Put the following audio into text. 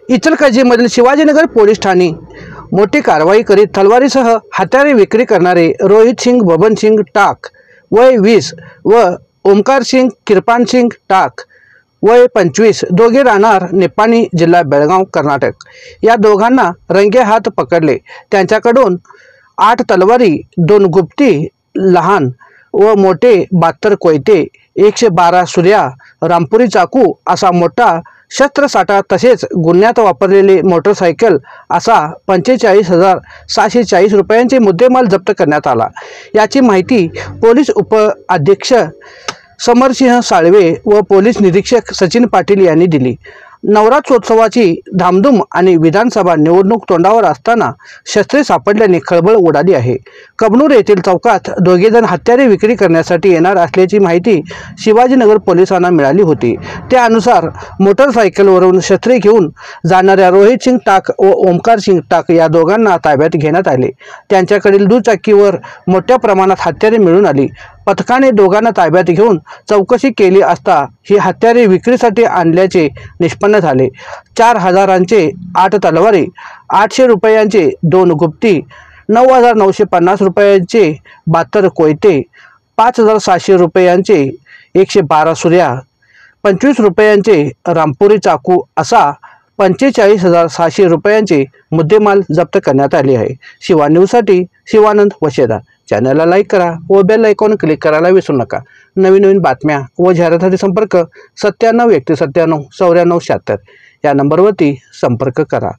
इचलकरंजीमधील Shivajinagar police Thane मोठी कारवाई करीत तलवारीसह हत्यारे विक्री करणारे रोहित सिंग बबन सिंग टाक वय 20 व ओमकार सिंग किरपान सिंग टाक वय 25 दोघे राहणार निपाणी जिल्हा बेळगाव कर्नाटक या दोघांना रंगेहात पकडले। त्यांच्याकडून 8 तलवारी 2 गुप्ती लहान व मोठे 72 कोयते 112 सुऱ्या रामपुरी चाकू असा मोठा शस्त्रसाठा तसेच गुन्ह्यात वापरलेले मोटरसायकल असा 45,740 रुपयांचे मुद्देमाल जप्त करण्यात आला। याची माहिती पोलीस उपअधीक्षक समरसिंह साळवे व पोलीस निरीक्षक सचिन पाटील यांनी दिली। नवरात्रोत्सवाची धामधूम आणि विधानसभा निवडणूक तोंडावर असताना शस्त्रे सापडल्याने खळबळ उडाली आहे। कबनूर येथील चौकात दोघेजण हत्यारे विक्री करण्यासाठी येणार असल्याची माहिती शिवाजीनगर पोलिसांना मिळाली होती। त्यानुसार मोटरसायकलवरून शस्त्रे घेऊन जाणाऱ्या रोहित सिंग टाक व ओमकार सिंग टाक या दोघांना ताब्यात घेण्यात आले। त्यांच्याकडील दुचाकीवर मोठ्या प्रमाणात हत्यारे मिळून आली। पथकाने दोघांना ताब्यात घेऊन चौकशी केली असता ही हत्यारे विक्रीसाठी आणल्याचे निष्पन्न झाले। 4,000चे 8 तलवारी, 800 रुपयांचे 2 गुप्ती, 9,950 रुपयांचे 72 कोयते, 5,700 रुपयांचे 112 सुऱ्या, 25 रुपयांचे रामपुरी चाकू असा 45,700 रुपयांचे मुद्देमाल जप्त करण्यात आले आहे। शिवा न्यूजसाठी शिवानंद वशेदार। चॅनलला लाईक करा व बेल आयकॉन क्लिक करायला विसरू नका। नवीन बातम्या व जाहिरातीसाठी संपर्क 97 91 94 96 या नंबरवरती संपर्क करा।